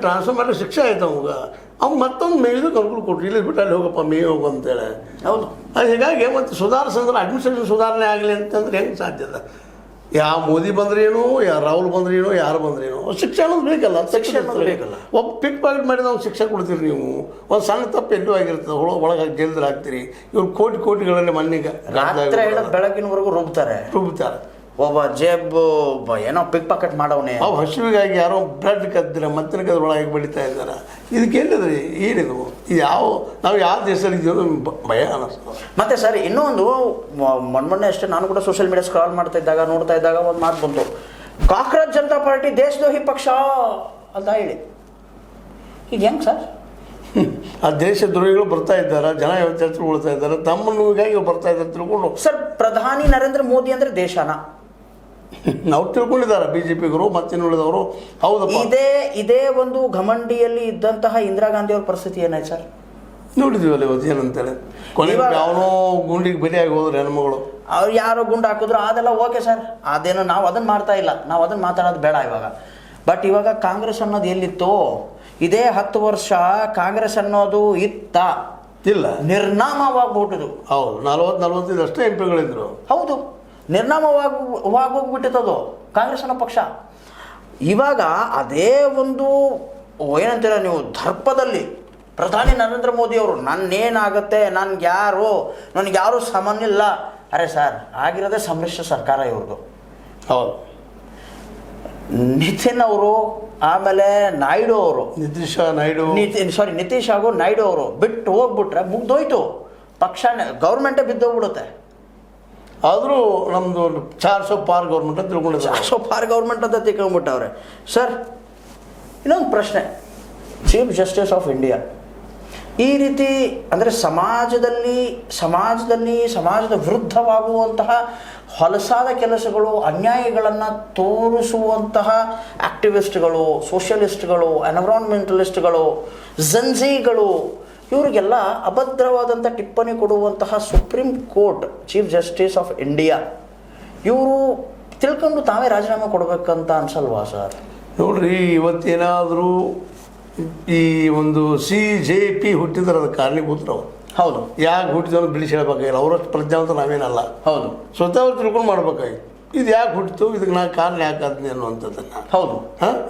Transfer ಮಾಡಿ ಶಿಕ್ಷೆ ಆಯ್ತು ಅವ್ನು ಮತ್ತೊಂದು ಮೇಯ್ದಕ್ಕೆ ಅನುಕೂಲ ಕೊಟ್ರಿ ಇಲ್ಲಿ ಬಿಟ್ಟು ಅಲ್ಲಿ ಹೋಗಪ್ಪ ಮೇಯ್ ಹೋಗು ಅಂತೇಳಿ. ಹೌದು. ಅದು ಹೀಗಾಗಿ ಮತ್ತು ಸುಧಾರಿಸಂದ್ರೆ ಅಡ್ಮಿನಿಸ್ಟ್ರೇಷನ್ ಸುಧಾರಣೆ ಆಗಲಿ ಅಂತಂದ್ರೆ ಹೆಂಗೆ ಸಾಧ್ಯದ? ಯಾವ ಮೋದಿ ಬಂದ್ರೇನು, ಯಾವ ರಾಹುಲ್ ಬಂದ್ರೇನು, ಯಾರು ಬಂದ್ರೇನು, ಶಿಕ್ಷೆ ಅನ್ನೋದು ಬೇಕಲ್ಲ. ಶಿಕ್ಷೆ ಅನ್ನೋದು ಬೇಕಲ್ಲ. ಒಬ್ಬ ಪಿಕ್ ಪಾಕೆಟ್ ಮಾಡಿದ ಅವ್ನು ಶಿಕ್ಷೆ ಕೊಡ್ತೀರಿ ನೀವು. ಒಂದು ಸಣ್ಣ ತಪ್ಪು ಎಲ್ಲೂ ಆಗಿರ್ತದೆ, ಒಳಗೆ ಜೈಲ್ದಲ್ಲಿ ಹಾಕ್ತೀರಿ. ಇವ್ರು ಕೋಟಿಗಳಲ್ಲಿ ಮಣ್ಣಿಗೆ ಬೆಳಗಿನವರೆಗೂ ರುಬ್ತಾರೆ. ಒಬ್ಬ ಏನೋ ಪಿಕ್ ಪಾಕೆಟ್ ಮಾಡವನೇ ಅವು ಹಸಿವಿಗಾಗಿ ಯಾರೋ ಬ್ಲಡ್ ಕದ್ದಿರ ಮತ್ತಿನ ಕದ್ರ ಒಳಗೆ ಬೆಳೀತಾ ಇದ್ದಾರೆ. ಇದಕ್ಕೇನಿದ್ರಿ ಏನಿದು? ಇದು ನಾವು ಯಾವ ದೇಶದಲ್ಲಿ ಇದೆಯೋ ಭಯ ಅನ್ನಿಸ್ತದೆ. ಮತ್ತೆ ಸರ್ ಇನ್ನೊಂದು ಮೊನ್ನೆ ಅಷ್ಟೇ ನಾನು ಕೂಡ ಸೋಷಿಯಲ್ ಮೀಡಿಯಾ ಸ್ಕ್ರಾಲ್ ನೋಡ್ತಾ ಇದ್ದಾಗ ಒಂದು ಮಾತು ಬಂತು, ಕಾಂಗ್ರೆಸ್ ಜನತಾ ಪಾರ್ಟಿ ದೇಶದ್ರೋಹಿ ಪಕ್ಷ ಅಂತ ಹೇಳಿ. ಈಗ ಹೆಂಗೆ ಸರ್? ಆ ದೇಶದ್ರೋಹಿಗಳು ಬರ್ತಾ ಇದ್ದಾರೆ, ಜನ ಚರ್ಚೆಗೊಳ್ತಾ ಇದ್ದಾರೆ, ತಮ್ಮನ್ನು ಹೀಗಾಗಿ ಬರ್ತಾ ಇದ್ದಾರೆ ತಿಳ್ಕೊಂಡು. ಸರ್ ಪ್ರಧಾನಿ ನರೇಂದ್ರ ಮೋದಿ ಅಂದರೆ ದೇಶನ ನಾವು ತಿಳ್ಕೊಂಡಿದ್ದಾರೆ ಬಿಜೆಪಿಗರು ಮತ್ತಿನ್ನುಳಿದವರು. ಹೌದು, ಇದೇ ಒಂದು ಘಮಂಡಿಯಲ್ಲಿ ಇದ್ದಂತಹ ಇಂದಿರಾ ಗಾಂಧಿ ಅವ್ರ ಪರಿಸ್ಥಿತಿ ಏನಾಯ್ತು ಸರ್? ನೋಡಿದೀವಲ್ಲ ಇವತ್ತು ಏನಂತೇಳಿ. ಕೊನೆಗೆ ಅವನೋ ಗುಂಡಿಗೆ ಬಲಿಯಾಗಿ ಹೋದ್ರು ಹೆಣ್ಮಗಳು. ಅವ್ರು ಯಾರೋ ಗುಂಡು ಹಾಕಿದ್ರು ಅದೆಲ್ಲ ಓಕೆ ಸರ್, ಅದೇನೋ ನಾವು ಅದನ್ನು ಮಾಡ್ತಾ ಇಲ್ಲ, ನಾವು ಅದನ್ನು ಮಾತಾಡೋದು ಬೇಡ ಇವಾಗ. ಬಟ್ ಇವಾಗ ಕಾಂಗ್ರೆಸ್ ಅನ್ನೋದು ಎಲ್ಲಿತ್ತು? ಇದೇ 10 ವರ್ಷ ಕಾಂಗ್ರೆಸ್ ಅನ್ನೋದು ಇಲ್ಲ, ನಿರ್ನಾಮವಾಗ್ಬಿಟ್ಟಿದ್ದು. ಹೌದು, 40-45 ಅಷ್ಟೇ ಎಂಪಿಗಳಿದ್ರು. ಹೌದು, ನಿರ್ನಾಮವಾಗೋಗ್ಬಿಟ್ಟಿತ್ತದು ಕಾಂಗ್ರೆಸ್ ಅನ್ನೋ ಪಕ್ಷ. ಇವಾಗ ಅದೇ ಒಂದು ಏನಂತೀರ ನೀವು, ದರ್ಪದಲ್ಲಿ ಪ್ರಧಾನಿ ನರೇಂದ್ರ ಮೋದಿ ಅವರು ನನ್ನೇನಾಗುತ್ತೆ, ನನಗೆ ಯಾರು ಸಮನಿಲ್ಲ. ಅರೆ ಸರ್, ಆಗಿರೋದೇ ಸಮ್ಮಿಶ್ರ ಸರ್ಕಾರ ಇವ್ರದ್ದು. ಹೌದು, ನಿತಿನ್ ಅವರು ಆಮೇಲೆ ನಾಯ್ಡು ಅವರು, ನಿತೀಶ್ ಹಾಗೂ ನಾಯ್ಡು ಅವರು ಬಿಟ್ಟು ಹೋಗ್ಬಿಟ್ರೆ ಮುಗ್ದೋಯ್ತು ಪಕ್ಷ, ಗೌರ್ಮೆಂಟೇ ಬಿದ್ದೋಗ್ಬಿಡುತ್ತೆ. ಆದರೂ ನಮ್ಮದು 400 ಪಾರ್ ಗೌರ್ಮೆಂಟ್ ಅಂತ ತಿಳ್ಕೊಂಡಿದ್ದಾರೆ. 400 ಪಾರ್ ಗೌರ್ಮೆಂಟ್ ಅಂತ ತಿಳ್ಕೊಂಡ್ಬಿಟ್ಟವ್ರೆ. ಸರ್ ಇನ್ನೊಂದು ಪ್ರಶ್ನೆ, ಚೀಫ್ ಜಸ್ಟಿಸ್ ಆಫ್ ಇಂಡಿಯಾ ಈ ರೀತಿ ಅಂದರೆ ಸಮಾಜದ ವಿರುದ್ಧವಾಗುವಂತಹ ಹೊಲಸಾದ ಕೆಲಸಗಳು, ಅನ್ಯಾಯಗಳನ್ನು ತೋರಿಸುವಂತಹ ಆಕ್ಟಿವಿಸ್ಟ್ಗಳು, ಸೋಷಿಯಲಿಸ್ಟ್ಗಳು, ಎನ್ವಿರಾನ್ಮೆಂಟಲಿಸ್ಟ್ಗಳು, ಜನ್ಜಿಗಳು, ಇವರಿಗೆಲ್ಲ ಅಭದ್ರವಾದಂಥ ಟಿಪ್ಪಣಿ ಕೊಡುವಂತಹ supreme court chief justice of India ಇವರು ತಿಳ್ಕೊಂಡು ತಾವೇ ರಾಜೀನಾಮೆ ಕೊಡಬೇಕಂತ ಅನ್ಸಲ್ವಾ ಸರ್? ನೋಡ್ರಿ, ಇವತ್ತೇನಾದರೂ ಈ ಒಂದು CJP ಹುಟ್ಟಿದ್ರೆ ಅದಕ್ಕೆ ಕಾರಣೀಭೂತರು. ಹೌದು, ಯಾಕೆ ಹುಟ್ಟಿದವ್ರು ಬಿಡಿಸಿ ಹೇಳ್ಬೇಕಾಗಿಲ್ಲ, ಅವರಷ್ಟು ಪ್ರಜ್ಞಾವಂತ ನಾವೇನಲ್ಲ. ಹೌದು, ಸ್ವತಃ ಅವ್ರು ತಿಳ್ಕೊಂಡು ಮಾಡ್ಬೇಕಾಗಿತ್ತು. ಇದು ಯಾಕೆ ಹುಟ್ಟಿತು, ಇದಕ್ಕೆ ನಾನು ಕಾರಣ ಯಾಕೆ ಆದ್ನಿ ಅನ್ನುವಂಥದ್ದನ್ನು. ಹೌದು,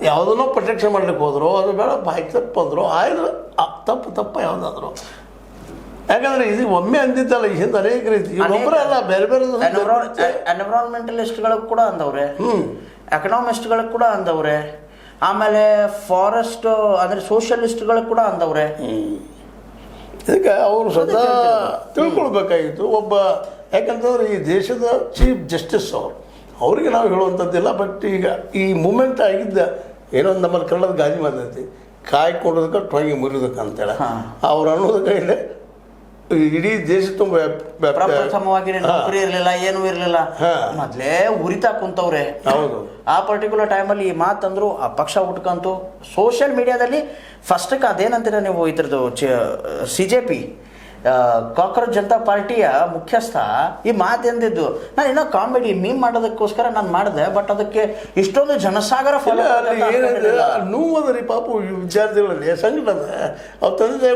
ಯಾವುದನ್ನೋ ಪ್ರೊಟೆಕ್ಷನ್ ಮಾಡ್ಲಿಕ್ಕೆ ಹೋದ್ರು, ಅದು ಬೇಡ ಬಾಯಿ ತಪ್ಪಂದ್ರು, ಆಯ್ತು ತಪ್ಪ ಯಾವುದಾದ್ರು. ಯಾಕಂದ್ರೆ ಇದು ಒಮ್ಮೆ ಅಂದಿದ್ದಲ್ಲ, ಈ ಹಿಂದೆ ಅನೇಕ ರೀತಿ ಒಬ್ಬರೇ ಅಲ್ಲ, ಬೇರೆ ಎನ್ವಿರಾನ್ಮೆಂಟಲಿಸ್ಟ್ಗಳಿಗೆ ಕೂಡ ಅಂದವ್ರೆ, ಎಕನಾಮಿಸ್ಟ್ಗಳಿಗೆ ಕೂಡ ಅಂದವ್ರೆ, ಆಮೇಲೆ ಫಾರೆಸ್ಟ್ ಅಂದರೆ ಸೋಷಿಯಲಿಸ್ಟ್ಗಳಿಗೆ ಕೂಡ ಅಂದವ್ರೆ. ಇದಕ್ಕೆ ಅವರು ಸ್ವತಃ ತಿಳ್ಕೊಳ್ಬೇಕಾಗಿತ್ತು ಒಬ್ಬ. ಯಾಕಂತಂದ್ರೆ ಈ ದೇಶದ ಚೀಫ್ ಜಸ್ಟಿಸ್ ಅವರಿಗೆ ನಾವು ಹೇಳುವಂಥದ್ದಿಲ್ಲ. ಬಟ್ ಈಗ ಈ ಮೂಮೆಂಟ್ ಆಗಿದ್ದ ಏನೋ ನಮ್ಮಲ್ಲಿ ಕನ್ನಡದ ಗಾದಿ ಮಾತೈತಿ, ಕಾಯ್ಕೊಡೋದಕ್ಕೆ ಟೊಂಗಿ ಮುರಿಯೋದಕ್ಕೆ ಅಂತೇಳಿ ಅವ್ರು ಅನ್ನೋದಕ್ಕೆ ಇಲ್ಲ. ಇಡೀ ದೇಶ ತುಂಬ ಪ್ರಪ್ರಥಮವಾಗಿ ನೌಕರಿ ಇರಲಿಲ್ಲ, ಏನೂ ಇರಲಿಲ್ಲ, ಮೊದಲೇ ಉರಿತಾ ಕುಂತವ್ರೆ. ಹೌದು, ಆ ಪರ್ಟಿಕ್ಯುಲರ್ ಟೈಮಲ್ಲಿ ಈ ಮಾತಂದ್ರು, ಆ ಪಕ್ಷ ಉಟ್ಕಂತು ಸೋಷಿಯಲ್ ಮೀಡಿಯಾದಲ್ಲಿ ಫಸ್ಟಕ್ಕೆ ಅದೇನಂತೀರ ನೀವು ಇದ್ರದ್ದು CJP ಕಾಂಗ್ರೆಸ್ ಜನತಾ ಪಾರ್ಟಿಯ ಮುಖ್ಯಸ್ಥ ಈ ಮಾತು ಎಂದಿದ್ದು. ನಾನು ಇನ್ನೂ ಕಾಮಿಡಿ ಮೀಮ್ ಮಾಡೋದಕ್ಕೋಸ್ಕರ ನಾನು ಮಾಡಿದೆ, ಬಟ್ ಅದಕ್ಕೆ ಇಷ್ಟೊಂದು ಜನಸಾಗರ ನೋವದ್ರಿ ಪಾಪ ವಿದ್ಯಾರ್ಥಿಗಳಲ್ಲಿ ಸಂಘಟನೆ ಅವ್ರು ತಂದೆ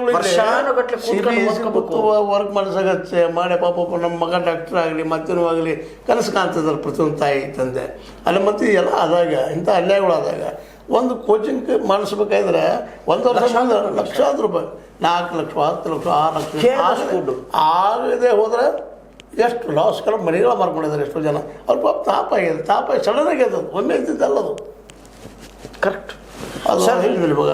ವರ್ಕ್ ಮಾಡಿಸಗತ್ತೆ ಮಾಡಿ ಪಾಪ ನಮ್ಮ ಮಗ ಡಾಕ್ಟರ್ ಆಗಲಿ ಮತ್ತೇನೂ ಆಗಲಿ ಕನಸು ಕಾಣ್ತಿದ್ದಾರೆ ಪ್ರತಿಯೊಂದು ತಾಯಿ ತಂದೆ. ಅಲ್ಲಿ ಮತ್ತೆ ಎಲ್ಲ ಆದಾಗ ಇಂಥ ಅನ್ಯಾಯಗಳು ಆದಾಗ ಒಂದು ಕೋಚಿಂಗ್ ಮಾಡಿಸ್ಬೇಕಾದ್ರೆ 1 ವರ್ಷ ಮುಂದೆ ಲಕ್ಷಾಂತರ ರೂಪಾಯಿ, 4 ಲಕ್ಷ, 10 ಲಕ್ಷ, 6 ಲಕ್ಷ ಆಗದೆ ಹೋದರೆ ಎಷ್ಟು ಲಾಸ್ ಕಲ ಮನೆಗಳ ಮಾರ್ಕೊಂಡಿದ್ದಾರೆ ಎಷ್ಟೋ ಜನ. ಅವ್ರ ಪಾಪ ತಾಪ ಸಡನ್ ಆಗಿ ಅದು ಒಮ್ಮೆ ಇದ್ದಿದ್ದಲ್ಲ, ಅದು ಕರೆಕ್ಟ್. ಅದು ಹೇಳಿದ್ರು ಇವಾಗ